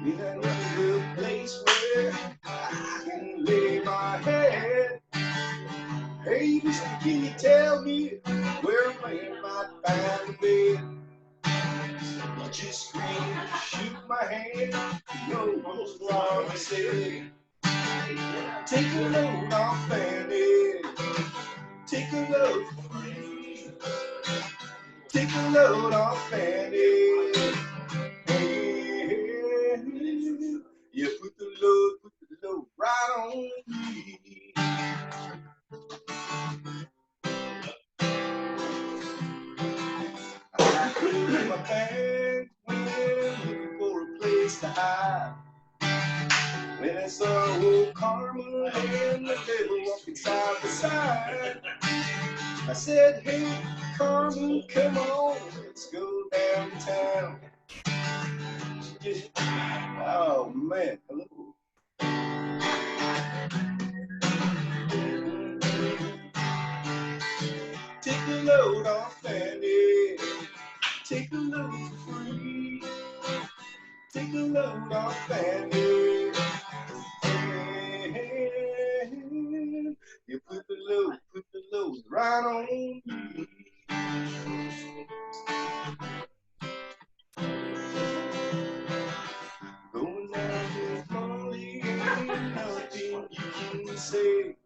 in another place where I can lay my head. Hey, mister, can you tell me where a man might find a bed? I just scream, shoot my hand, no what's wrong, I said. Take a load off Fanny, take a load for free. Take a load off Fanny. Hey, you put the load right on me. I put it in my bag when looking for a place to hide. When I saw old Carmen and the devil walking side by side, I said, hey, Carmen, come on, let's go downtown. Oh, man, hello. Take a load off Fanny, take a load for free. Take a load off Fanny. Hey, you put the load right on me. Going down with Molly, ain't nothing you can say.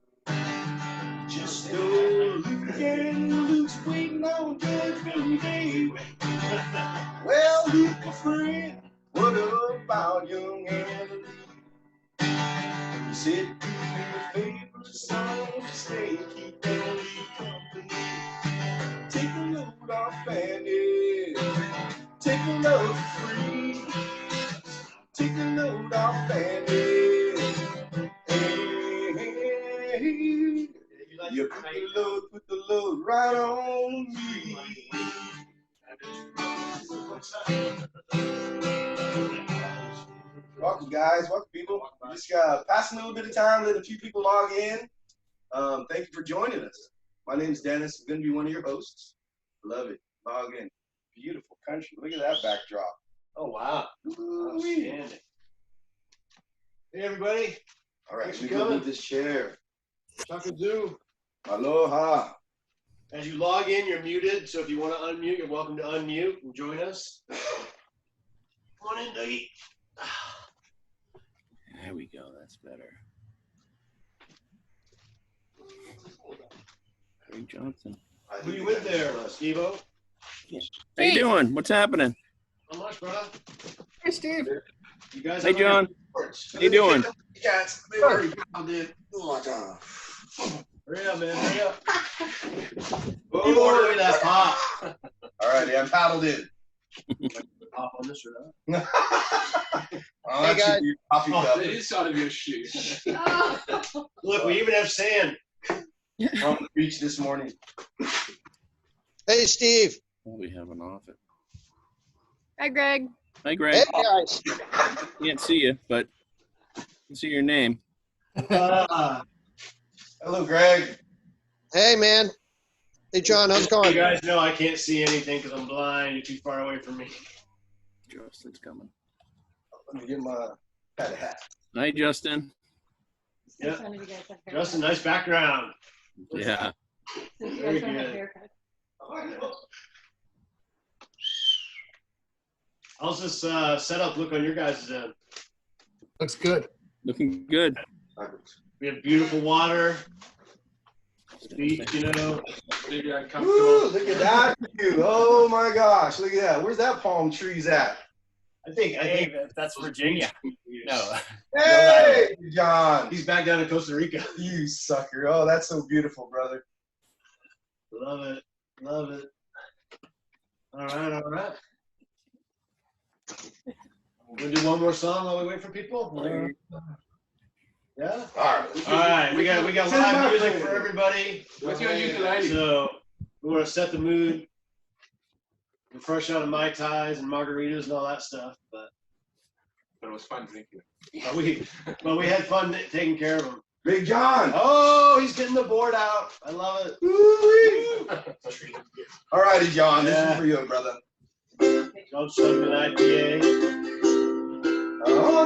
Just know Luke and Luke's waiting on Judgment Day. Well, Luke, my friend, what about young Emily? He said, do me a favor, son, stay, keep Emily company. Take a load off Fanny, take a load for free. Take a load off Fanny. Hey, you put the load right on me. Welcome, guys. Welcome, people. We're just passing a little bit of time, let a few people log in. Thank you for joining us. My name is Dennis. I'm going to be one of your hosts. Love it. Log in. Beautiful country. Look at that backdrop. Oh, wow. Outstanding. Hey, everybody. All right, we go move this chair. Chakazoo. Aloha. As you log in, you're muted, so if you want to unmute, you're welcome to unmute and join us. Come on in, Dougie. There we go. That's better. Harry Johnson. Who you with there, Steve-O? Yeah. How you doing? What's happening? Not much, brother. Hey, Steve. You guys Hey, John. How you doing? Cats. Hurry up, man. Hurry up. You ordered that pop. All right, I'm paddled in. Pop on this or not? Oh, hey, guys. Coffee cup. It is out of your shoe. Look, we even have sand. We're on the beach this morning. Hey, Steve. Oh, we have an office. Hi, Greg. Hi, Greg. Hey, guys. Can't see you, but I can see your name. Hello, Greg. Hey, man. Hey, John. How's it going? You guys know I can't see anything because I'm blind. You're too far away from me. Justin's coming. Let me get my hat. Hi, Justin. Yeah. Justin, nice background. Yeah. Very good. How's this setup look on your guys' end? Looks good. Looking good. We have beautiful water. Beach, you know. Maybe I come Woo, look at that view. Oh my gosh, look at that. Where's that palm trees at? I think that's Virginia. No. Hey, John. He's back down in Costa Rica. You sucker. Oh, that's so beautiful, brother. Love it. Love it. All right, all right. We'll do one more song while we wait for people. Yeah. All right. We got live music for everybody. What's your ukulele? So we want to set the mood. We're fresh out of Mai Tais and margaritas and all that stuff, but it was fun drinking. we had fun taking care of them. Big John. Oh, he's getting the board out. I love it. All righty, John. This is for you, brother. Don't suck an IPA. Oh.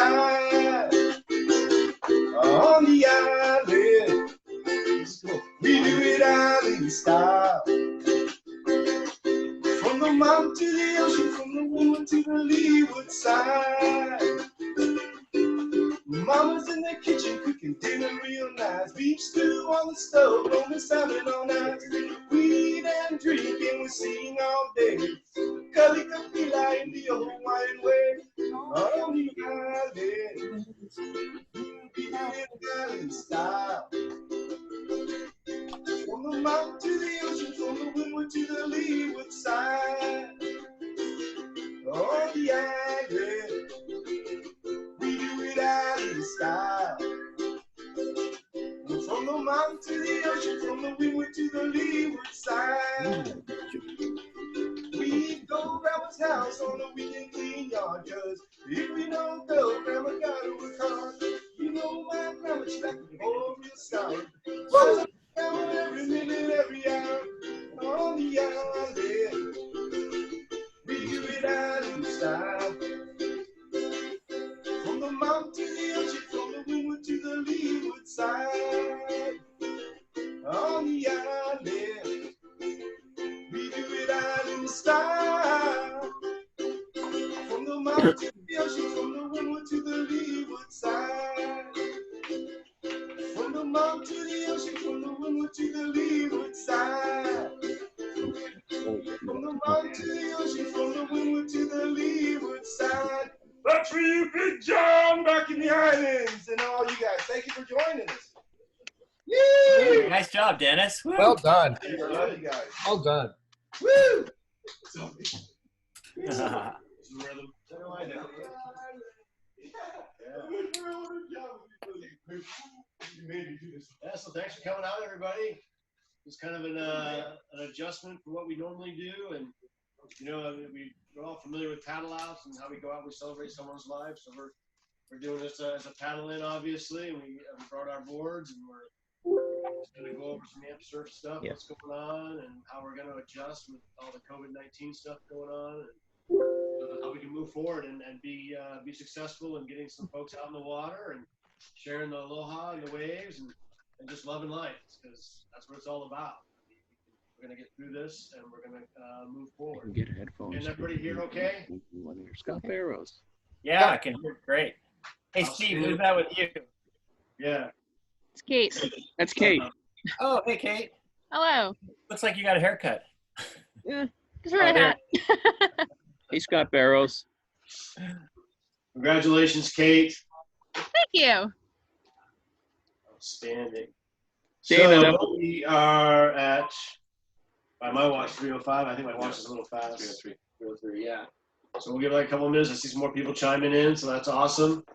side. On the island, we do it island style. From the mountain to the ocean, from the wood to the leeward side. Mama's in the kitchen cooking dinner real nice. Beef stew on the stove, rolling salmon on ice. We eat and drink and we sing all day. Cully Kapila in the old Hawaiian way. On the island, we do it island style. From the mountain to the ocean, from the windward to the leeward side. On the island, we do it island style. From the mountain to the ocean, from the windward to the leeward side. We go Grandma's house on a weekend clean yard, 'cause if we don't go, Grandma gotta work hard. You know my grandma, she's like a boy real star. Every minute, every hour, on the island, we do it island style. From the mountain to the ocean, from the windward to the leeward side. On the island, we do it island style. From the mountain to the ocean, from the windward to the leeward side. From the mountain to the ocean, from the windward to the leeward side. From the mountain to the ocean, from the windward to the leeward side. That's for you, Big John, back in the islands, and all you guys. Thank you for joining us. Hey, nice job, Dennis. Woo. Well done. Love you guys. Well done. Woo! Yeah, so thanks for coming out, everybody. It's kind of an adjustment for what we normally do, and you know, I mean, we're all familiar with paddle outs and how we go out and we celebrate someone's life. So we're doing this as a paddle in, obviously, and we brought our boards, and we're just going to go over some AmpSurf stuff, what's going on, and how we're going to adjust with all the COVID-19 stuff going on, and how we can move forward and be successful in getting some folks out in the water and sharing the aloha and the waves and just loving life, because that's what it's all about. We're going to get through this, and we're going to move forward. Get headphones. Can everybody hear okay? One of your Scott Barrows. Yeah, I can hear great. Hey, Steve, who's that with you? Yeah. It's Kate. That's Kate. Oh, hey, Kate. Hello. Looks like you got a haircut. Yeah, just wearing a hat. Hey, Scott Barrows. Congratulations, Kate. Thank you. Outstanding. Dana, So we are at, by my watch, 3:05. I think my watch is a little fast. 3:03. 3:03, yeah. So we'll give like a couple of minutes. I see some more people chiming in, so that's awesome.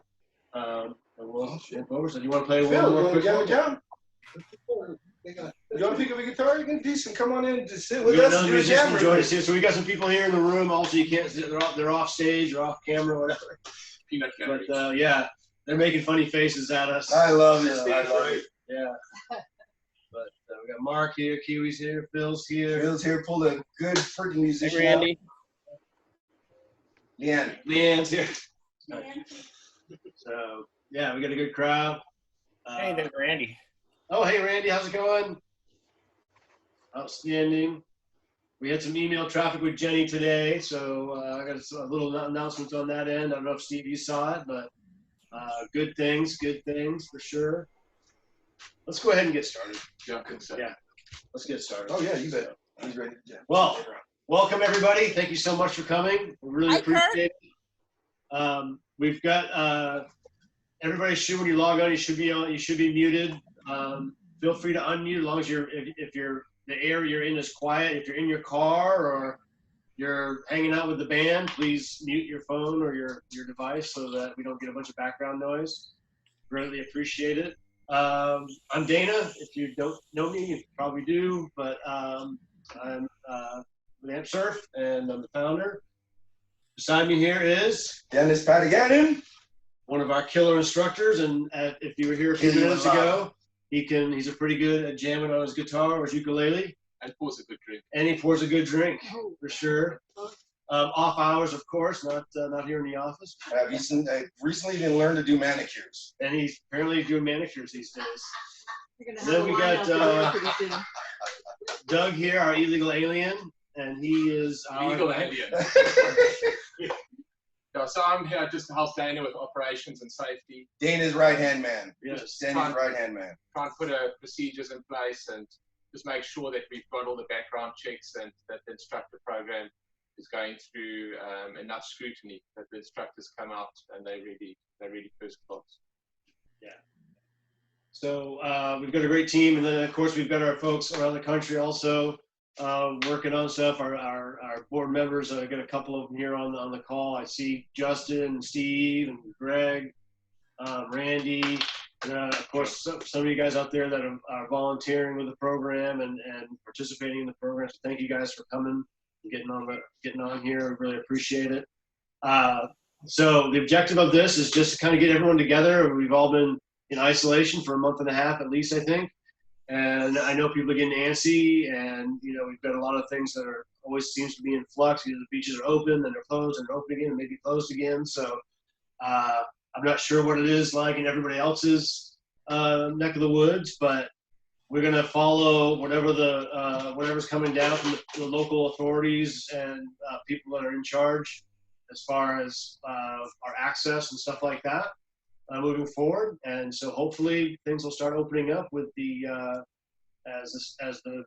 And we'll jump over. So do you want to play one more quick one? Jam? You want to pick up a guitar? You can decent. Come on in and just sit with We got us. another Do a jam musician join us here. So we got some people here in the room. Also, you can't see, they're off stage or off camera or whatever. Peanut gallery. But yeah, they're making funny faces at us. I love it. I love it. Yeah. But we got Mark here, Kiwi's here, Phil's here. Bill's here. Pulled a good freaking hey, musician. Randy. Leanne. Leanne's here. So yeah, we got a good crowd. Hey, there's Randy. Oh, hey, Randy, how's it going? Outstanding. We had some email traffic with Jenny today, so I got a little announcement on that end. I don't know if Steve, you saw it, but good things for sure. Let's go ahead and get started. Yeah, consent. Yeah, let's get started. Oh yeah, you bet. He's ready. Yeah. Well, welcome everybody. Thank you so much for coming. We really appreciate it. We've got everybody. When you log on, you should be muted. Feel free to unmute as long as if the area you're in is quiet. If you're in your car or you're hanging out with the band, please mute your phone or your device so that we don't get a bunch of background noise. Greatly appreciate it. I'm Dana. If you don't know me, you probably do, but I'm with AmpSurf, and I'm the founder. Beside me here is Dennis Patagannon. one of our killer instructors, and if you were here a few minutes ago, he's a pretty good at jamming on his guitar or his ukulele. And pours a good drink. And he pours a good drink, for sure. Off hours, of course, not here in the office. I recently been learned to do manicures. And he's apparently doing manicures these days. You're gonna Then have a we line got, out there pretty soon. Doug here, our illegal alien, and he is our Legal alien. No, so I'm here just to help Dana with operations and safety. Dana's right-hand man. Yes. Dana's right-hand man. Try and put procedures in place and just make sure that we've got all the background checks and that the instructor program is going through enough scrutiny, that the instructors come out and they're really first class. Yeah. So we've got a great team, and then of course we've got our folks around the country also working on stuff. Our board members, I got a couple of them here on the call. I see Justin, and Steve, and Greg, Randy, and of course some of you guys out there that are volunteering with the program and participating in the program. So thank you guys for coming and getting on here. We really appreciate it. So the objective of this is just to kind of get everyone together. We've all been in isolation for a month and a half at least, I think. And I know people are getting antsy, and we've got a lot of things that are always seems to be in flux. Either the beaches are open, then they're closed, and they're open again, and maybe closed again. So I'm not sure what it is like in everybody else's neck of the woods, but we're gonna follow whatever's coming down from the local authorities and people that are in charge as far as our access and stuff like that. Moving forward, and so hopefully things will start opening up with the as the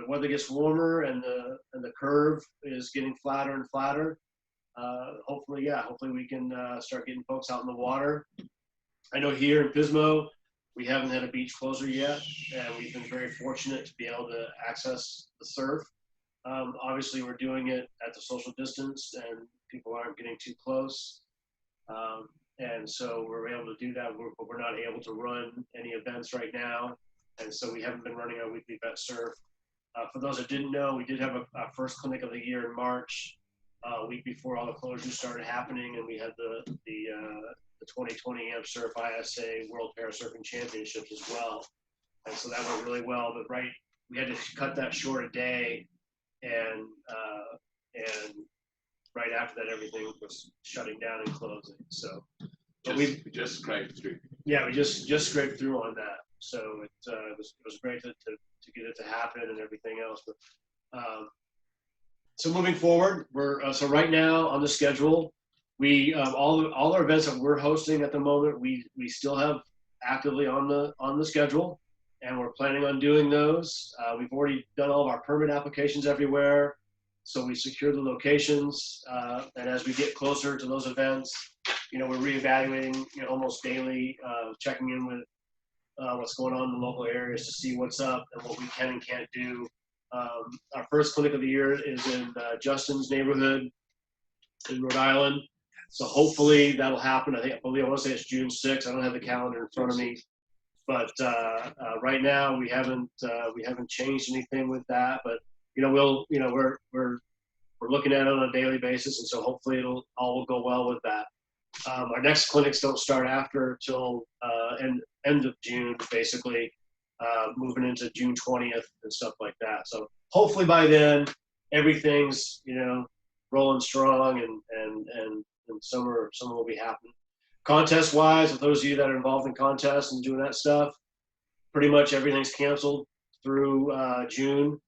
weather gets warmer and the curve is getting flatter and flatter. Hopefully we can start getting folks out in the water. I know here in Pismo we haven't had a beach closure yet, and we've been very fortunate to be able to access the surf. Obviously, we're doing it at the social distance, and people aren't getting too close. And so we're able to do that, but we're not able to run any events right now. And so we haven't been running our weekly vet surf. For those that didn't know, we did have our first clinic of the year in March, a week before all the closures started happening. And we had the 2020 AmpSurf ISA World Parasurfing Championships as well. And so that went really well, but we had to cut that short a day, and right after that, everything was shutting down and closing. So, but we just scraped through. Yeah, we just scraped through on that. So it was great to get it to happen and everything else. But so moving forward, we're so right now on the schedule, we all our events that we're hosting at the moment, we still have actively on the schedule, and we're planning on doing those. We've already done all of our permit applications everywhere. So we secure the locations, and as we get closer to those events, we're reevaluating almost daily, checking in with what's going on in the local areas to see what's up and what we can and can't do. Our first clinic of the year is in Justin's neighborhood in Rhode Island, so hopefully that'll happen. I want to say it's June 6th. I don't have the calendar in front of me, but right now we haven't changed anything with that, but. We're looking at it on a daily basis, and so hopefully all will go well with that. Our next clinics don't start till end of June, basically, moving into June 20th and stuff like that. So hopefully by then everything's rolling strong, and summer will be happening. Contest wise, with those of you that are involved in contests and doing that stuff, pretty much everything's canceled through June.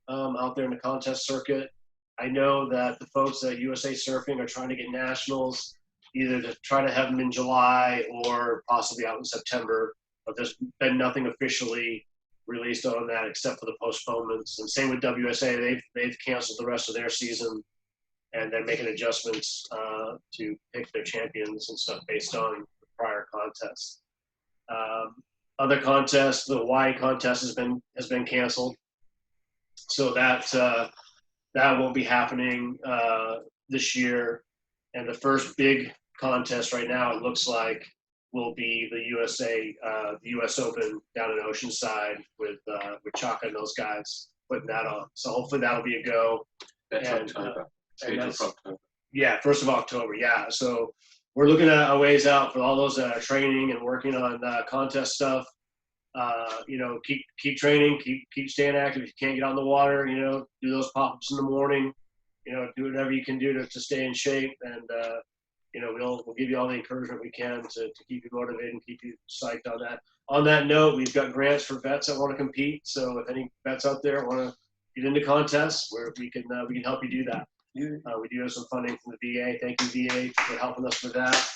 Out there in the contest circuit. I know that the folks at USA Surfing are trying to get nationals, either to try to have them in July or possibly out in September, but there's been nothing officially released on that except for the postponements. And same with WSA, they've canceled the rest of their season, and they're making adjustments to pick their champions and stuff based on the prior contests. Other contests, the Hawaii contest has been canceled. So that won't be happening this year, and the first big contest right now, it looks like, will be the U.S. Open down in Oceanside with Chaka and those guys putting that on. So hopefully that'll be a go. That's and, October. October. Yeah, 1st of October. Yeah, so we're looking at a ways out for all those that are training and working on contest stuff. Keep training, keep staying active. If you can't get on the water, do those pop-ups in the morning. do whatever you can do to stay in shape, and we'll give you all the encouragement we can to keep you motivated and keep you psyched on that. On that note, we've got grants for vets that want to compete. So if any vets out there want to get into contests, where we can help you do that. We do have some funding from the VA. Thank you, VA, for helping us with that,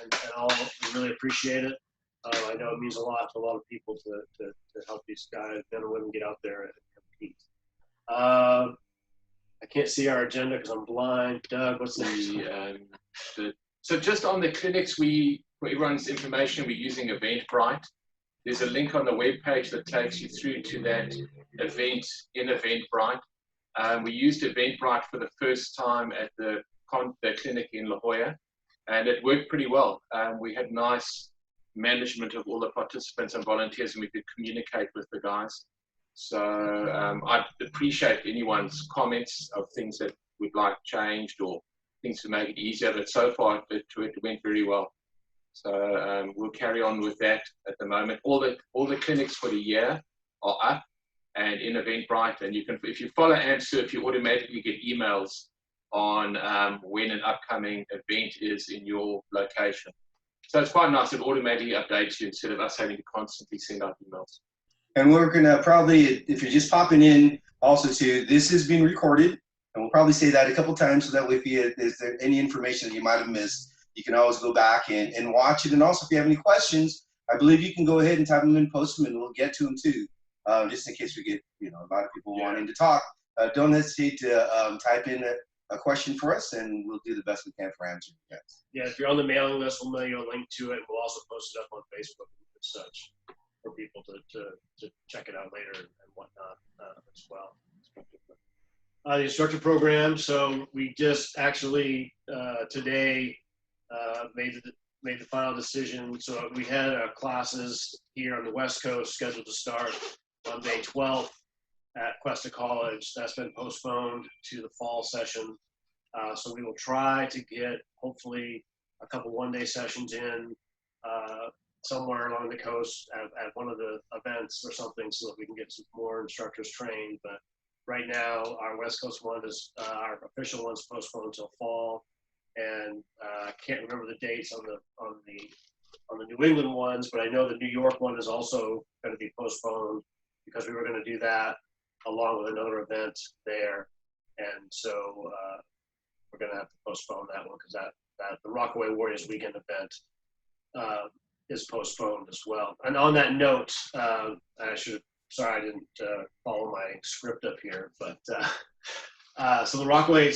and all. We really appreciate it. I know it means a lot to a lot of people to help these guys, men and women, get out there and compete. I can't see our agenda because I'm blind. Doug, what's the so just on the clinics, for everyone's information, we're using Eventbrite. There's a link on the webpage that takes you through to that event in Eventbrite. We used Eventbrite for the first time at the clinic in La Jolla, and it worked pretty well. We had nice management of all the participants and volunteers, and we could communicate with the guys. So I'd appreciate anyone's comments of things that we'd like changed or things to make it easier, but so far it went very well. So we'll carry on with that at the moment. All the clinics for the year are up and in Eventbrite, and you can, if you follow AmpSurf, you automatically get emails on when an upcoming event is in your location. So it's quite nice. It automatically updates you instead of us having to constantly send out emails. And we're going to probably, if you're just popping in, also too, this is being recorded, and we'll probably say that a couple times so that way if there any information that you might have missed, you can always go back and watch it. And also, if you have any questions, I believe you can go ahead and type them in, post them, and we'll get to them too, just in case we get a lot of people wanting to talk. Don't hesitate to type in a question for us, and we'll do the best we can for answering you guys. Yeah, if you're on the mailing list, we'll mail you a link to it. We'll also post it up on Facebook and such for people to check it out later and whatnot as well. The instructor program. So we just actually today made the final decision. So we had our classes here on the West Coast scheduled to start on May 12th at Cuesta College. That's been postponed to the fall session. So we will try to get hopefully a couple one-day sessions in somewhere along the coast at one of the events or something, so that we can get some more instructors trained. But right now, our West Coast one is our official one's postponed until fall, and I can't remember the dates on the New England ones, but I know the New York one is also going to be postponed because we were going to do that along with another event there, and so we're going to have to postpone that one because that the Rockaway Warriors weekend event is postponed as well. And on that note, sorry I didn't follow my script up here, but so the Rockaway,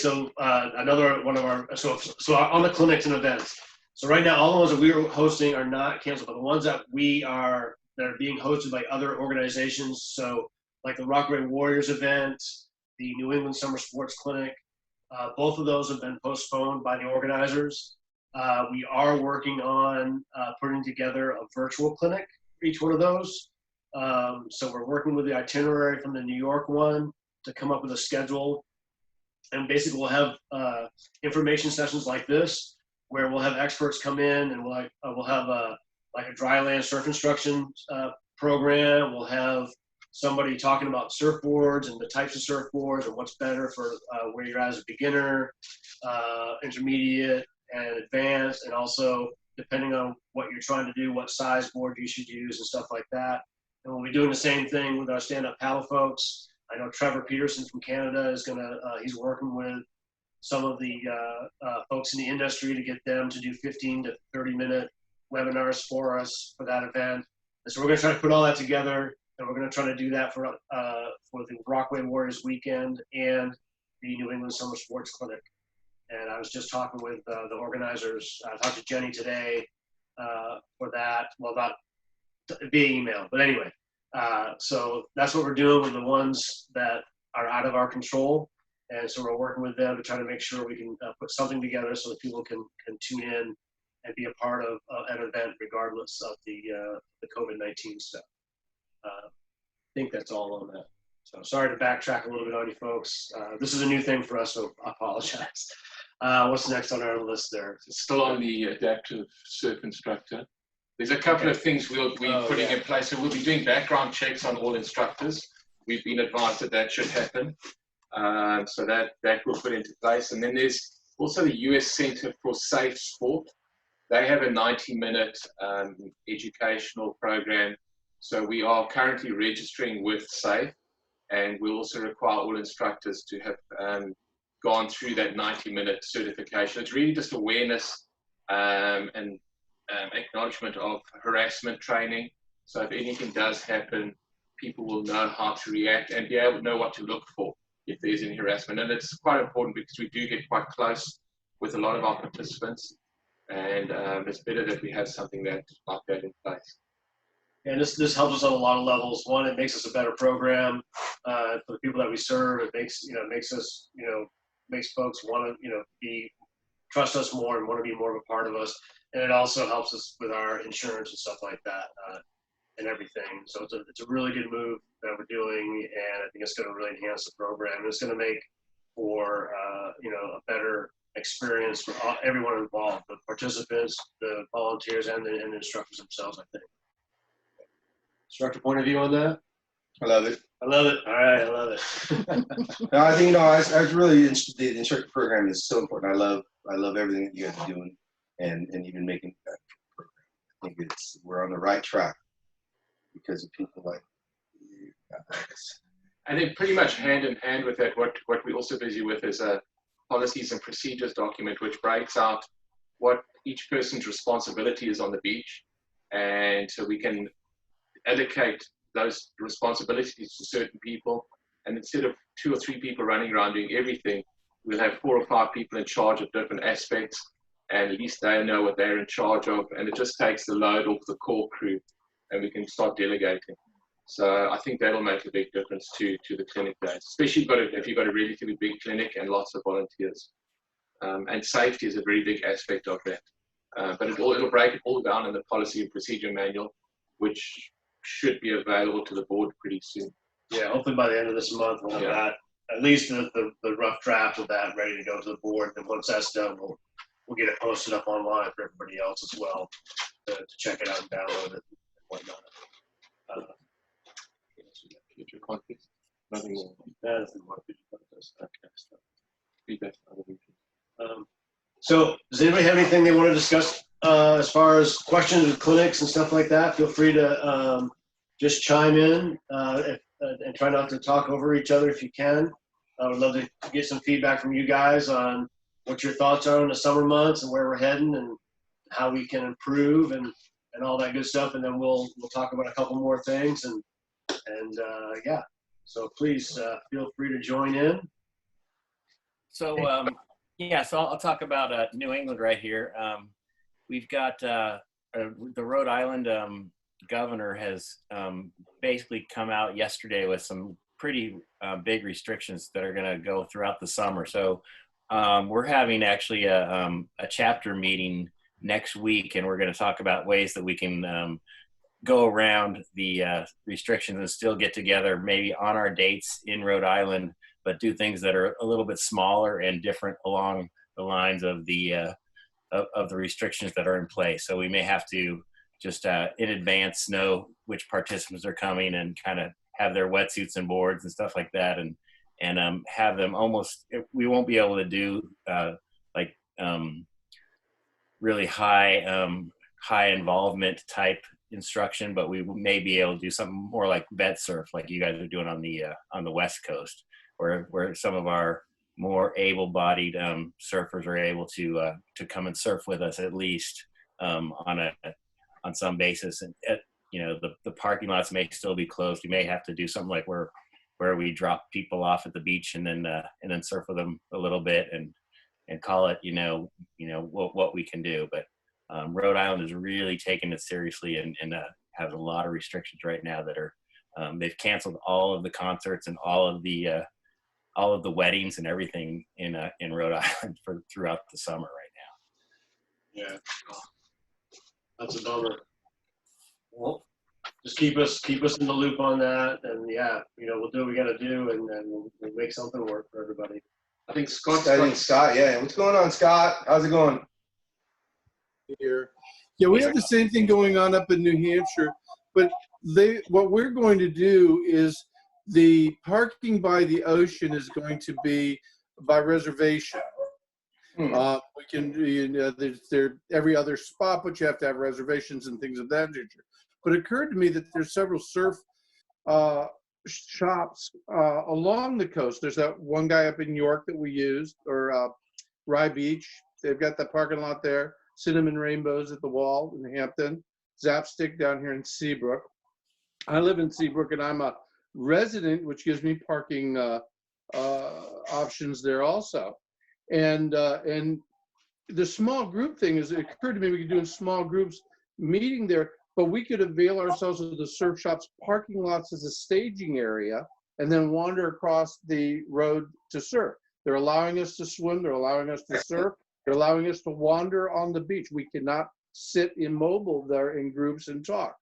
another one of our, so on the clinics and events. So right now, all the ones that we are hosting are not canceled, but the ones that that are being hosted by other organizations, so like the Rockaway Warriors event, the New England Summer Sports Clinic, both of those have been postponed by the organizers. We are working on putting together a virtual clinic for each one of those. So we're working with the itinerary from the New York one to come up with a schedule. And basically we'll have information sessions like this, where we'll have experts come in, and we'll have like a dry land surf instruction program. We'll have somebody talking about surfboards and the types of surfboards and what's better for where you're at as a beginner, intermediate, and advanced, and also depending on what you're trying to do, what size board you should use and stuff like that. And we'll be doing the same thing with our stand-up paddle folks. I know Trevor Peterson from Canada is he's working with some of the folks in the industry to get them to do 15 to 30-minute webinars for us for that event. And so we're going to try to put all that together, and we're going to try to do that for the Rockaway Warriors weekend and the New England Summer Sports Clinic. And I was just talking with the organizers. I talked to Jenny today for that. Well, not via email, but anyway. So that's what we're doing with the ones that are out of our control. And so we're working with them to try to make sure we can put something together so that people can tune in and be a part of an event regardless of the COVID-19 stuff. I think that's all on that. So sorry to backtrack a little bit on you folks. This is a new thing for us, so I apologize. What's next on our list there? It's still on the adaptive surf instructor. There's a couple of things we'll be putting in place. So we'll be doing background checks on all instructors. We've been advised that should happen. So that will put into place. And then there's also the US Center for Safe Sport. They have a 90-minute educational program. So we are currently registering with SAFE, and we'll also require all instructors to have gone through that 90-minute certification. It's really just awareness and acknowledgement of harassment training. So if anything does happen, people will know how to react and be able to know what to look for if there's any harassment. And it's quite important because we do get quite close with a lot of our participants, and it's better that we have something like that in place. And this helps us on a lot of levels. One, it makes us a better program for the people that we serve. It makes us makes folks want to trust us more and want to be more of a part of us. And it also helps us with our insurance and stuff like that and everything. So it's a really good move that we're doing, and I think it's going to really enhance the program. And it's going to make for a better experience for everyone involved, the participants, the volunteers, and the instructors themselves, I think. Instructor point of view on that? I love it. I love it. All right, I love it. No, I think I was really interested. The instructor program is so important. I love everything that you guys are doing, and even making that program. I think we're on the right track because of people like you guys. And then pretty much hand in hand with that, what we're also busy with is a policies and procedures document, which breaks out what each person's responsibility is on the beach. And so we can allocate those responsibilities to certain people. And instead of 2 or 3 people running around doing everything, we'll have 4 or 5 people in charge of different aspects. And at least they know what they're in charge of. And it just takes the load off the core crew, and we can start delegating. So I think that'll make a big difference to the clinic days, especially if you've got a relatively big clinic and lots of volunteers. And safety is a very big aspect of that. But it'll break it all down in the policy and procedure manual, which should be available to the board pretty soon. Yeah, hopefully by the end of this month we'll have that, at least the rough draft of that ready to go to the board. And once that's done, we'll get it posted up online for everybody else as well to check it out and download it and whatnot. Future context. Nothing more. Feedback. So does anybody have anything they want to discuss as far as questions with clinics and stuff like that? Feel free to just chime in and try not to talk over each other if you can. I would love to get some feedback from you guys on what your thoughts are in the summer months and where we're heading and how we can improve and all that good stuff. And then we'll talk about a couple more things and yeah. So please feel free to join in. So so I'll talk about New England right here. We've got the Rhode Island governor has basically come out yesterday with some pretty big restrictions that are going to go throughout the summer. So we're having actually a chapter meeting next week, and we're going to talk about ways that we can go around the restrictions and still get together maybe on our dates in Rhode Island, but do things that are a little bit smaller and different along the lines of the restrictions that are in place. So we may have to just in advance know which participants are coming and kind of have their wetsuits and boards and stuff like that, and have them almost, we won't be able to do really high involvement type instruction, but we may be able to do something more like vet surf, like you guys are doing on the West Coast, where some of our more able-bodied surfers are able to come and surf with us at least on some basis. And the parking lots may still be closed. We may have to do something like where we drop people off at the beach and then surf with them a little bit and call it what we can do. But Rhode Island is really taking it seriously and has a lot of restrictions right now that are they've canceled all of the concerts and all of the weddings and everything in Rhode Island throughout the summer right now. Yeah, that's a bummer. Well, just keep us in the loop on that, and yeah, we'll do what we got to do, and then we'll make something work for everybody. I think Scott, yeah. What's going on, Scott? How's it going? Here. Yeah, we have the same thing going on up in New Hampshire, but what we're going to do is the parking by the ocean is going to be by reservation. We can, there's every other spot, but you have to have reservations and things of that nature. But it occurred to me that there's several surf shops along the coast. There's that one guy up in York that we used, or Rye Beach. They've got that parking lot there. Cinnamon Rainbows at the Wall in Hampton. Zapstick down here in Seabrook. I live in Seabrook, and I'm a resident, which gives me parking options there also. And the small group thing is, it occurred to me we could do in small groups meeting there, but we could avail ourselves of the surf shops parking lots as a staging area and then wander across the road to surf. They're allowing us to swim, they're allowing us to surf, they're allowing us to wander on the beach. We cannot sit immobile there in groups and talk,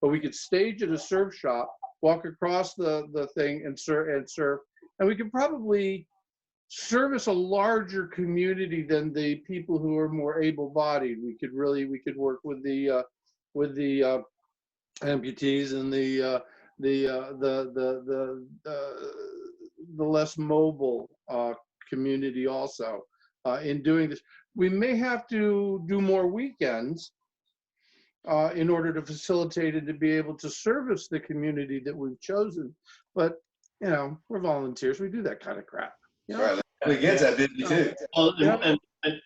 but we could stage at a surf shop, walk across the thing and surf, and we could probably service a larger community than the people who are more able-bodied. We could work with the amputees and the less mobile community also in doing this. We may have to do more weekends in order to facilitate and to be able to service the community that we've chosen. But, you know, we're volunteers. We do that kind of crap. You know? Right. Weekends that busy too. Well, and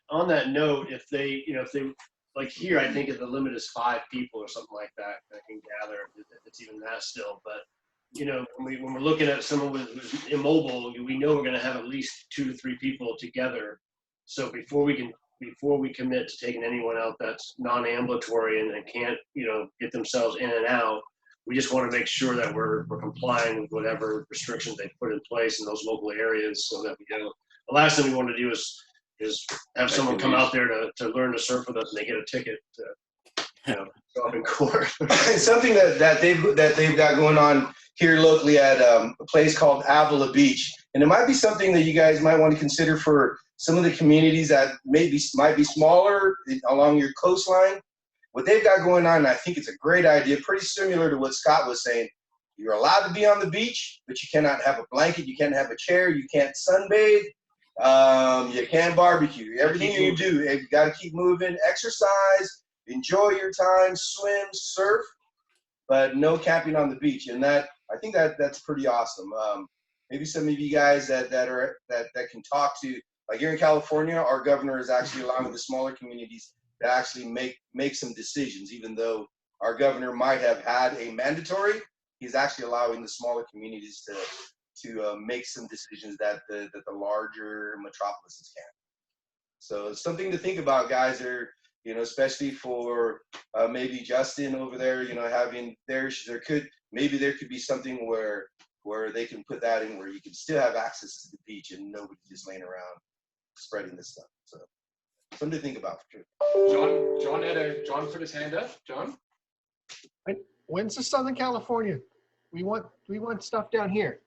on that note, if they like here, I think the limit is 5 people or something like that can gather, if it's even that still. But you know, when we're looking at someone who's immobile, we know we're going to have at least 2 to 3 people together. So before we commit to taking anyone out that's non-ambulatory and can't, you know, get themselves in and out, we just want to make sure that we're complying with whatever restrictions they put in place in those local areas, so that we go. The last thing we want to do is have someone come out there to learn to surf with us and they get a ticket to, you know, go up in court. It's something that they've got going on here locally at a place called Avila Beach, and it might be something that you guys might want to consider for some of the communities that might be smaller along your coastline. What they've got going on, and I think it's a great idea, pretty similar to what Scott was saying. You're allowed to be on the beach, but you cannot have a blanket, you can't have a chair, you can't sunbathe, you can't barbecue. Everything you do, you got to keep moving, exercise, enjoy your time, swim, surf, but no camping on the beach. And I think that's pretty awesome. Maybe some of you guys that can talk to, like here in California, our governor is actually allowing the smaller communities to actually make some decisions. Even though our governor might have had a mandatory, he's actually allowing the smaller communities to make some decisions that the larger metropolises can't. So it's something to think about, guys. You know, especially for maybe Justin over there, you know, having there could be something where they can put that in where you can still have access to the beach and nobody just laying around spreading this stuff. So something to think about for sure. John put his hand up. John? When's the Southern California? We want stuff down here.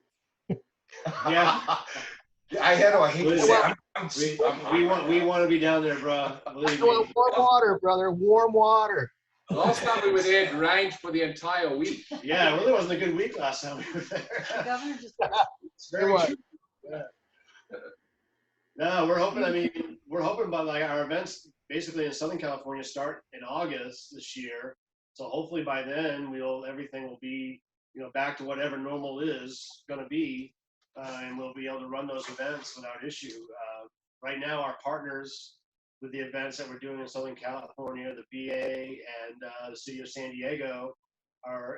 Yeah. I hate to say we want to be down there, bro. Believe me. Warm water, brother. Warm water. Last time we were there, it rained for the entire week. Yeah, it really wasn't a good week last time we were there. The governor just It's very true. Yeah. No, we're hoping. I mean, we're hoping by like our events basically in Southern California start in August this year. So hopefully by then everything will be, you know, back to whatever normal is going to be, and we'll be able to run those events without issue. Right now, our partners with the events that we're doing in Southern California, the VA and the city of San Diego,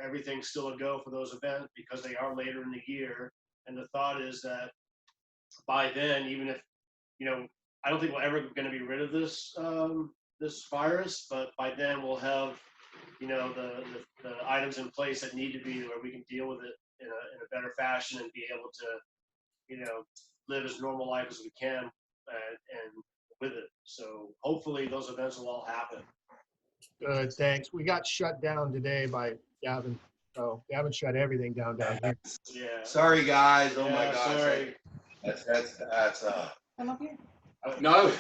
everything's still a go for those events because they are later in the year. And the thought is that by then, even if, you know, I don't think we're ever going to be rid of this this virus, but by then we'll have, you know, the items in place that need to be where we can deal with it in a better fashion and be able to, you know, live as normal life as we can and with it. So hopefully those events will all happen. Good, thanks. We got shut down today by Gavin. So Gavin shut everything down here. Yeah. Sorry, guys. Oh my gosh. Sorry. That's come up here. No.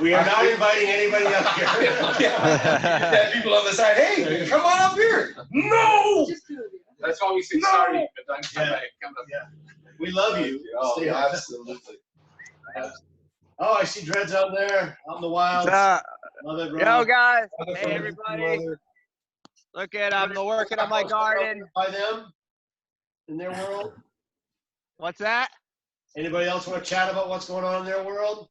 We are not inviting anybody up here. That people on the side, hey, come on up here. No. Just 2 of you. That's why we say sorry, but Don't come Yeah. back. Come up. Yeah. We love you. Oh, Stay yeah, on. absolutely. Oh, I see Dreads out there, out in the wilds. Love it, Yo, Rob. guys. Other Hey, friends, everybody. brother. Look at I'm working on my garden. By them in their world. What's that? Anybody else want to chat about what's going on in their world?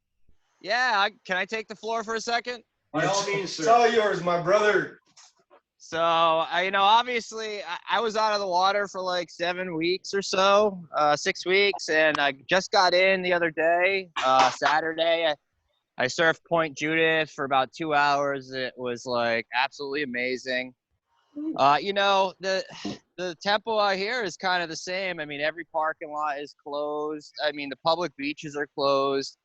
Yeah, can I take the floor for a second? By all means, It's sir. all yours, my brother. So, obviously, I was out of the water for like 7 weeks or so, 6 weeks, and I just got in the other day, Saturday. I surfed Point Judith for about 2 hours. It was like absolutely amazing. The tempo out here is kind of the same. I mean, every parking lot is closed. I mean, the public beaches are closed,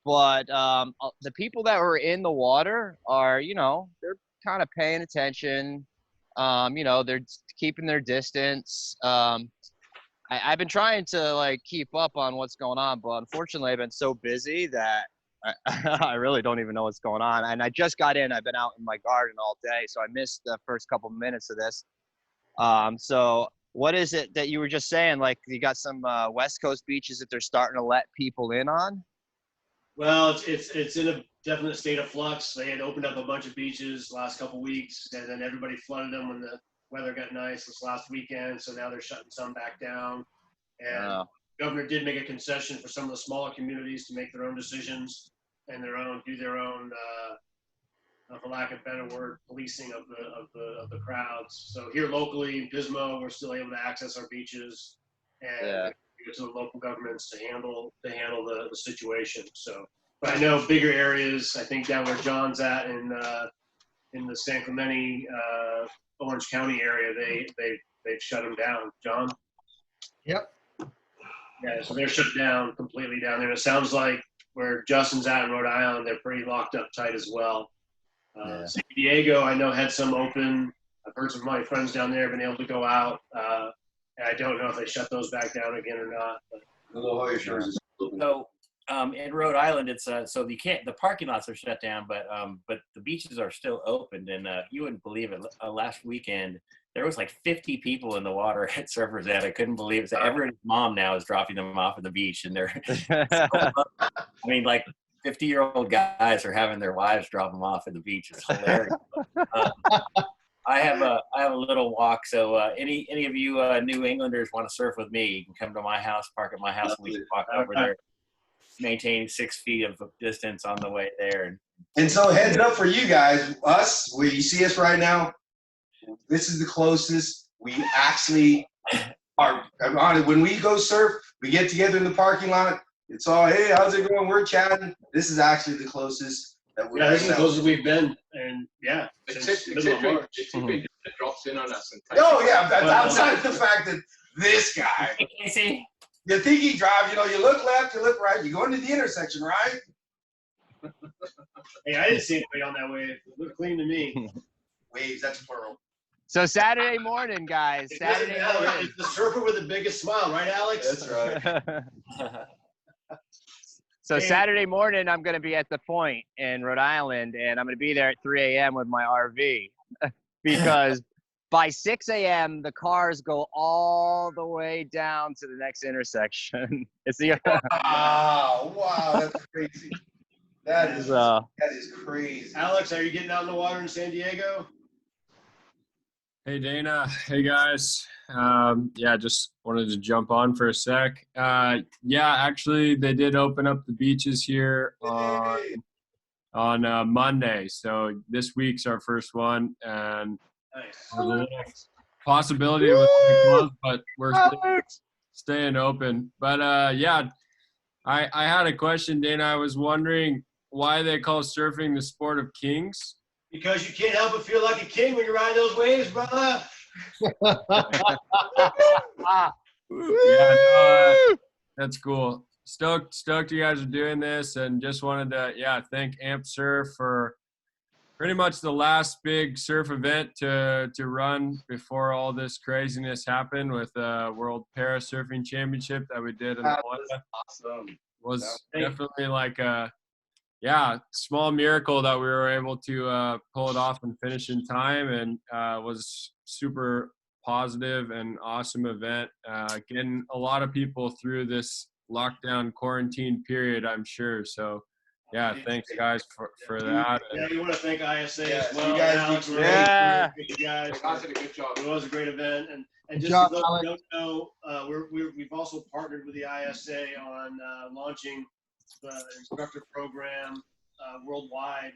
but the people that were in the water are, they're kind of paying attention. They're keeping their distance. I've been trying to like keep up on what's going on, but unfortunately I've been so busy that I really don't even know what's going on. And I just got in. I've been out in my garden all day, so I missed the first couple minutes of this. So what is it that you were just saying? Like you got some West Coast beaches that they're starting to let people in on? Well, it's in a definite state of flux. They had opened up a bunch of beaches last couple weeks, and then everybody flooded them when the weather got nice this last weekend. So now they're shutting some back down. And the governor did make a concession for some of the smaller communities to make their own decisions and do their own, for lack of a better word, policing of the crowds. So here locally in Pismo, we're still able to access our beaches and go to the local governments to handle the situation. So, but I know bigger areas. I think down where John's at in the San Clemente, Orange County area, they've shut them down. John. Yep. Yeah, so they're shut down completely down there. It sounds like where Justin's at in Rhode Island, they're pretty locked up tight as well. San Diego, I know, had some open. I've heard some of my friends down there have been able to go out. And I don't know if they shut those back down again or not. But. So in Rhode Island, it's so you can't. The parking lots are shut down, but the beaches are still open. And you wouldn't believe it. Last weekend, there was like 50 people in the water at Surfers Ed. I couldn't believe it. So everyone's mom now is dropping them off at the beach, and they're. I mean, like 50-year-old guys are having their wives drop them off at the beach. It's hilarious. I have a little walk, so any of you New Englanders want to surf with me, you can come to my house, park at my house, and we can walk over there, maintaining 6 feet of distance on the way there. And so heads up for you guys, where you see us right now, this is the closest we actually are. When we go surf, we get together in the parking lot. It's all, hey, how's it going? We're chatting. This is actually the closest that we're. Yeah, this is the closest we've been, and yeah, Except when it drops in on us. And oh yeah, that's outside of the fact that this guy. Casey. You think he drives, you look left, you look right, you go into the intersection, right? Hey, I didn't see anybody on that wave. It looked clean to me. Waves, that's plural. So Saturday morning, guys. Saturday morning. It's the surfer with the biggest smile, right, Alex? That's right. So Saturday morning, I'm going to be at the Point in Rhode Island, and I'm going to be there at 3 a.m. with my RV because by 6 a.m., the cars go all the way down to the next intersection. It's the wow, that's crazy. That is crazy. Alex, are you getting out in the water in San Diego? Hey, Dana. Hey, guys. Just wanted to jump on for a sec. Actually, they did open up the beaches here on Monday. So this week's our first one, and nice. There's a little possibility of it closed, but we're staying open. But I had a question, Dana. I was wondering why they call surfing the sport of kings. Because you can't help but feel like a king when you ride those waves, brother. That's cool. Stoked you guys are doing this, and just wanted to thank AmpSurf for pretty much the last big surf event to run before all this craziness happened with World Para Surfing Championship that we did in Atlanta. Awesome. Was definitely like a small miracle that we were able to pull it off and finish in time, and was super positive and awesome event. Getting a lot of people through this lockdown quarantine period, I'm sure. So, yeah, thanks guys for that. Yeah, we want to thank ISA Yeah, as well. you guys Alex, did Ray, great. Yeah. you guys. You guys did a good job. It was a great event, and Good just job, for those Alex. who don't know, we've also partnered with the ISA on launching the instructor program worldwide,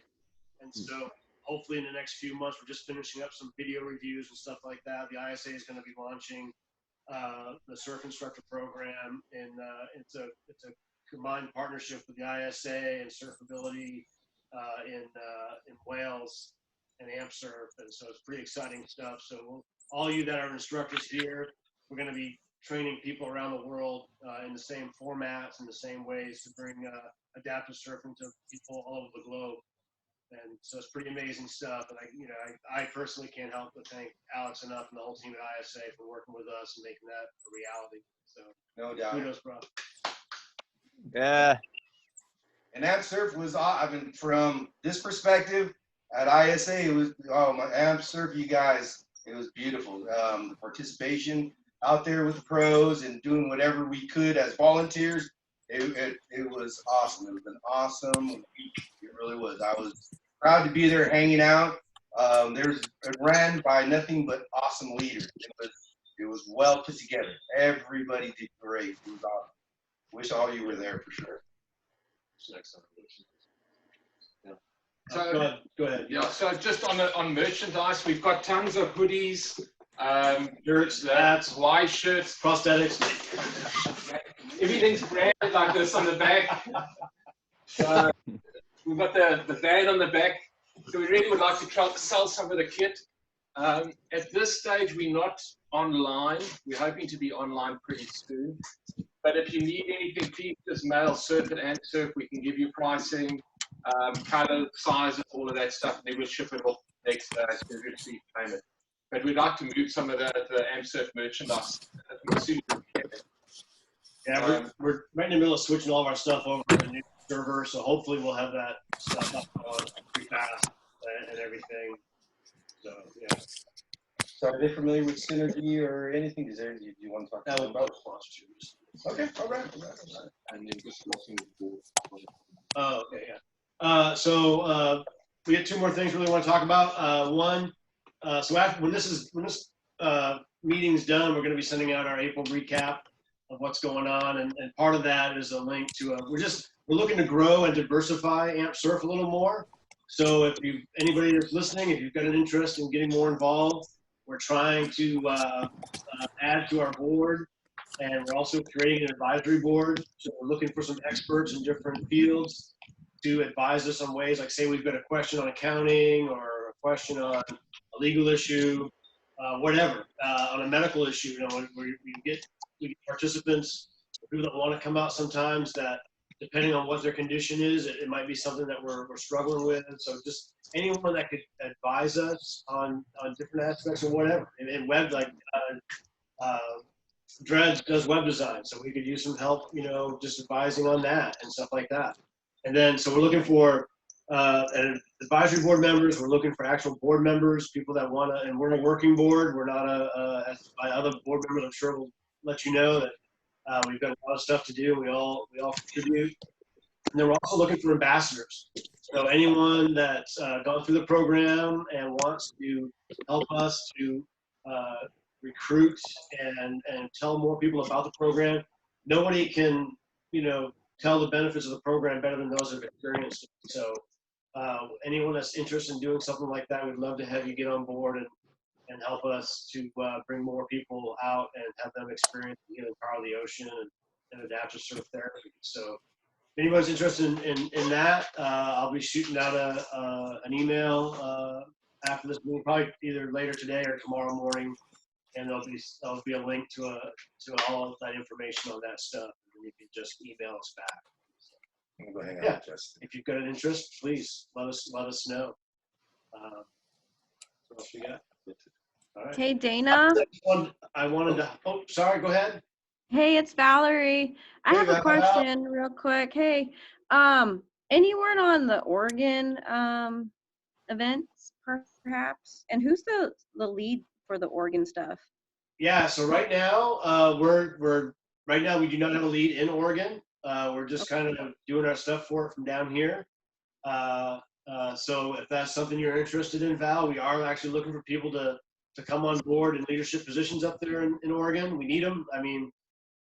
and so hopefully in the next few months we're just finishing up some video reviews and stuff like that. The ISA is going to be launching the surf instructor program, and it's a combined partnership with the ISA and Surfability in Wales and AmpSurf, and so it's pretty exciting stuff. So all you that are instructors here, we're going to be training people around the world in the same formats and the same ways to bring adaptive surfing to people all over the globe. And so it's pretty amazing stuff. And I personally can't help but thank Alex enough and the whole team at ISA for working with us and making that a reality. So No doubt. kudos, bro. Yeah. And AmpSurf was, I mean, from this perspective, at ISA, it was, oh, my AmpSurf, you guys, it was beautiful. The participation out there with the pros and doing whatever we could as volunteers, it was awesome. It was an awesome week. It really was. I was proud to be there hanging out. It ran by nothing but awesome leaders. It was well put together. Everybody did great. It was awesome. Wish all you were there for sure. So go ahead. Yeah, so just on merchandise, we've got tons of hoodies, Shirts, hats, Y shirts, prosthetics. everything's branded like this on the back. So we've got the band on the back. So we really would like to try to sell some of the kit. At this stage, we're not online. We're hoping to be online pretty soon. But if you need anything, please just mail Surf at AmpSurf. We can give you pricing, color, sizes, all of that stuff. And then we'll ship it off next day as soon as we receive payment. But we'd like to move some of the AmpSurf merchandise as soon as we can. Yeah, we're right in the middle of switching all of our stuff over to the new server, so hopefully we'll have that stuff up on pretty fast and everything. So yeah. So are they familiar with Synergy or anything? Do you want to talk That about was sponsorships. Okay, all right. And then just looking for. Oh, okay, yeah. So we had two more things we really want to talk about. One, so after when this meeting's done, we're going to be sending out our April recap of what's going on, and part of that is a link to we're looking to grow and diversify AmpSurf a little more. So if anybody that's listening, if you've got an interest in getting more involved, we're trying to add to our board, and we're also creating an advisory board. So we're looking for some experts in different fields to advise us on ways, like say we've got a question on accounting or a question on a legal issue, whatever, on a medical issue. You know, we get participants, people that want to come out sometimes that, depending on what their condition is, it might be something that we're struggling with. And so just anyone that could advise us on different aspects or whatever. And web, like Dredge does web design, so we could use some help, you know, just advising on that and stuff like that. And then, so we're looking for advisory board members. We're looking for actual board members, people that want to, and we're a working board. We're not as by other board members, I'm sure will let you know that we've got a lot of stuff to do. We all contribute. And then we're also looking for ambassadors. So anyone that's gone through the program and wants to help us to recruit and tell more people about the program. Nobody can, you know, tell the benefits of the program better than those who have experienced it. So anyone that's interested in doing something like that, we'd love to have you get on board and help us to bring more people out and have them experience, you know, the power of the ocean and adaptive surf therapy. So if anyone's interested in that, I'll be shooting out an email after this meeting, probably either later today or tomorrow morning, and there'll be a link to all of that information on that stuff, and you can just email us back. I'm gonna go hang out Yeah, with Justin. if you've got an interest, please let us know. What else we got? All right. Hey, Dana. I wanted to. Oh, sorry. Go ahead. Hey, it's Valerie. I Hey, have a Val. question real quick. Hey, any word on the Oregon events perhaps? And who's the lead for the Oregon stuff? Yeah, so right now, right now we do not have a lead in Oregon. We're just kind of doing our stuff for it from down here. So if that's something you're interested in, Val, we are actually looking for people to come on board in leadership positions up there in Oregon. We need them. I mean,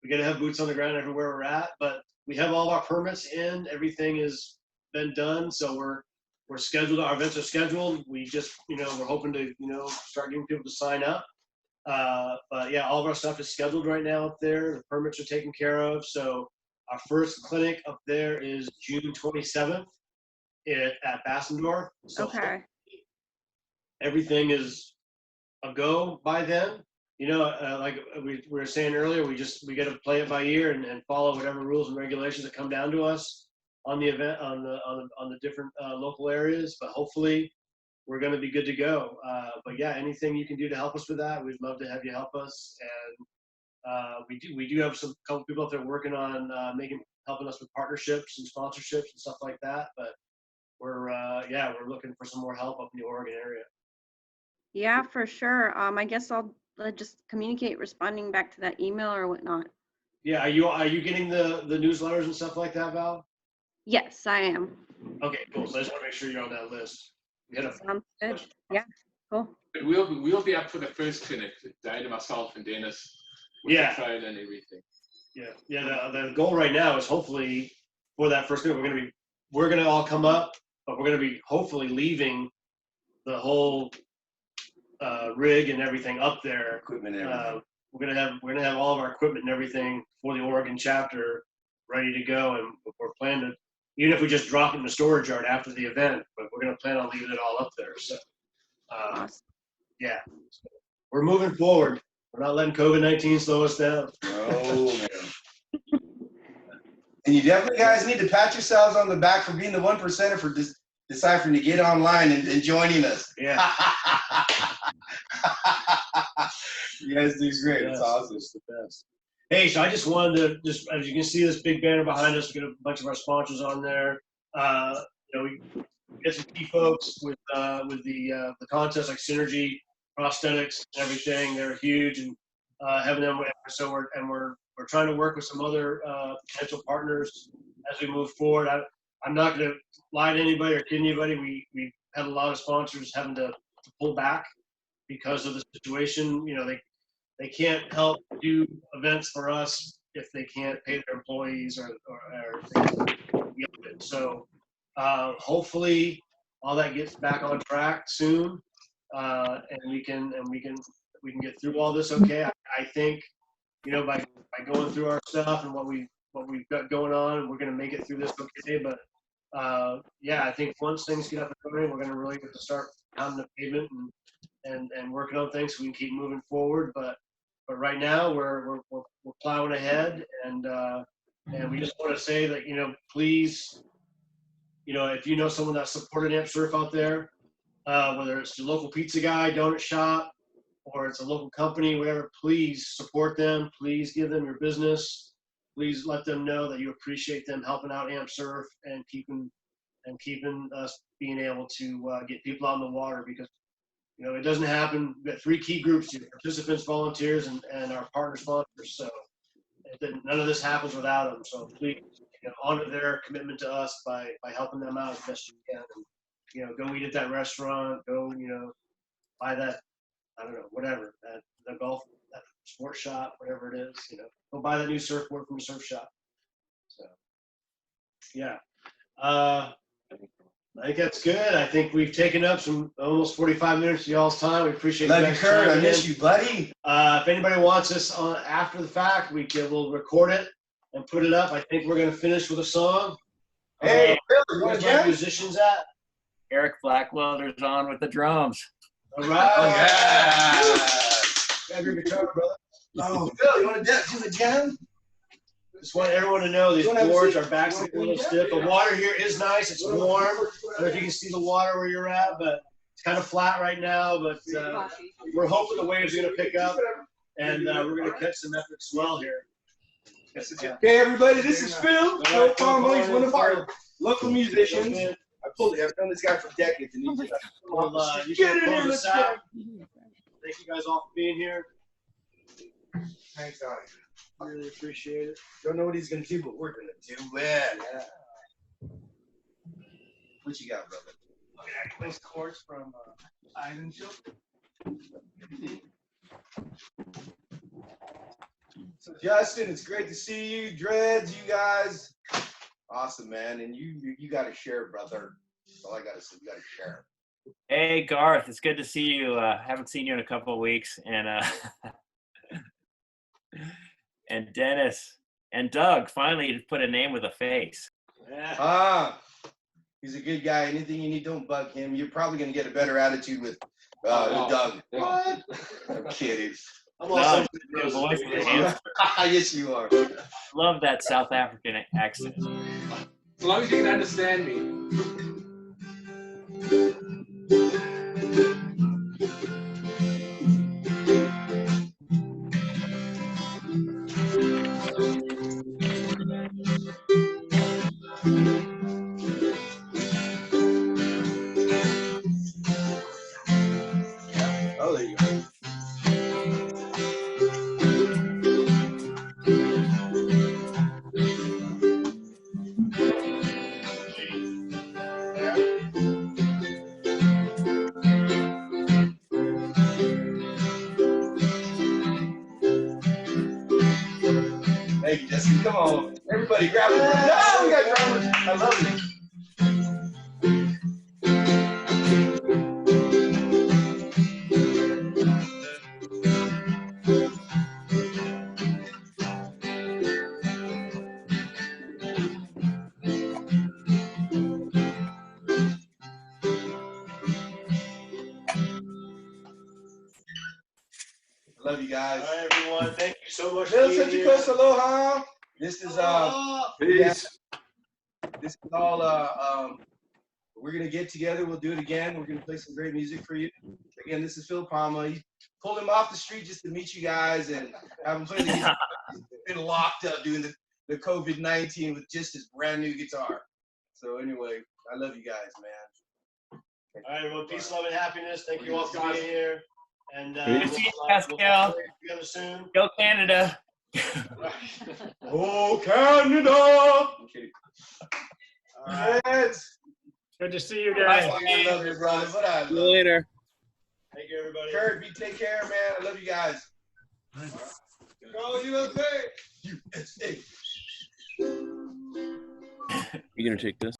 we got to have boots on the ground everywhere we're at, but we have all our permits in. Everything has been done, so we're scheduled. Our events are scheduled. We just, we're hoping to, start getting people to sign up. But yeah, all of our stuff is scheduled right now up there. The permits are taken care of. So our first clinic up there is June 27th at Bassendorf. So Okay. everything is a go by then. Like we were saying earlier, we got to play it by ear and follow whatever rules and regulations that come down to us on the event, on the different local areas. But hopefully we're going to be good to go. But yeah, anything you can do to help us with that, we'd love to have you help us. And we do have a couple people out there working on helping us with partnerships and sponsorships and stuff like that. But we're looking for some more help up in the Oregon area. Yeah, for sure. I guess I'll just communicate responding back to that email or whatnot. Yeah, are you getting the newsletters and stuff like that, Val? Yes, I am. Okay, cool. So I just want to make sure you're on that list. Sounds good. Yeah, cool. But we'll be up for the first clinic, Dana, myself, and Dennis. With the trail and everything. Yeah. The goal right now is hopefully for that first clinic, we're gonna all come up, but we're gonna be hopefully leaving the whole rig and everything up there. Equipment and everything. We're gonna have all of our equipment and everything for the Oregon chapter ready to go, and we're planning to, even if we just drop it in the storage yard after the event, but we're gonna plan on leaving it all up there. So Awesome. yeah, so we're moving forward. We're not letting COVID-19 slow us down. Oh man. And you definitely guys need to pat yourselves on the back for being the 1%er for deciphering to get online and joining us. Yeah. You guys do great. Yes, it's awesome. It's the best. Hey, so I just wanted to as you can see this big banner behind us, we got a bunch of our sponsors on there. We get some key folks with the contest like Synergy, prosthetics, and everything. They're huge, and having them. So we're trying to work with some other potential partners as we move forward. I'm not going to lie to anybody or kid anybody. We had a lot of sponsors having to pull back because of the situation. They can't help do events for us if they can't pay their employees or so hopefully all that gets back on track soon, and we can get through all this okay. I think by going through our stuff and what we've got going on, we're going to make it through this okay. But I think once things get up and running, we're going to really get to start pounding the pavement and working on things so we can keep moving forward. But right now we're plowing ahead, and we just want to say that please, if you know someone that supported AmpSurf out there, whether it's your local pizza guy, donut shop, or it's a local company, whatever, please support them. Please give them your business. Please let them know that you appreciate them helping out AmpSurf and keeping us being able to get people out in the water, because it doesn't happen. We've got 3 key groups here: participants, volunteers, and our partner sponsors. So none of this happens without them. So please honor their commitment to us by helping them out as best you can. And, go eat at that restaurant, go, buy that, I don't know, whatever, the golf, that sports shop, whatever it is, go buy that new surfboard from the surf shop. So, yeah. I think that's good. I think we've taken up some almost 45 minutes of y'all's time. We appreciate Love you you, guys. Kurt. I miss you, buddy. If anybody wants us on after the fact, we'll record it and put it up. I think we're going to finish with a song. Hey, Bill, you want where's to my jam? musicians at? Eric Blackwelder's on with the drums. All right. Oh, yeah. Grab your guitar, brother. Oh, Bill, you want to do the jam? Just want everyone to know these boards, our backs are a little stiff. The water here is nice. It's warm. I don't know if you can see the water where you're at, but it's kind of flat right now. But we're hoping the waves are going to pick up, and we're going to catch some epic swell here. Hey, everybody, this is Phil. Phil Palmer. He's one of our local musicians. I've known this guy for decades. And he's You get in here, let's go. Thank you guys all for being here. Thanks, Donnie. Really appreciate it. Don't know what he's gonna do, but we're gonna do it. What you got, brother? Nice quartz from Island Show. So Justin, it's great to see you. Dreads, you guys. Awesome, man. And you gotta share, brother. That's all I gotta say. You gotta share. Hey Garth, it's good to see you. Haven't seen you in a couple of weeks, and and Dennis and Doug. Finally, you put a name with a face. Yeah. He's a good guy. Anything you need, don't bug him. You're probably gonna get a better attitude with Doug. What? I'm kidding. I'm also the voice of the hamster. Yes, you are. Love that South African accent. As long as you can understand me. Oh, there you go. Thank you, Jesse. Come on. Everybody grab it. No, we got drummers. I love it. I love you guys. All right, everyone. Thank you so much. Little for being here. Central Coast, aloha. This is Peace. this is all we're gonna get together. We'll do it again. We're gonna play some great music for you. Again, this is Phil Palma. He pulled him off the street just to meet you guys and have him play the guitar. He's been locked up doing the COVID-19 with just his brand new guitar. So anyway, I love you guys, man. All right, everyone. Peace, love, and happiness. Thank you all for being here. And Good to see you, we'll Pascal. play together soon. Go Canada. Oh, Canada! All right. Yes. Good to see you guys. I love you, brother. But I See you love you. later. Thank you, everybody. Kurt, take care, man. I love you guys. Go USA! USA! You gonna take this?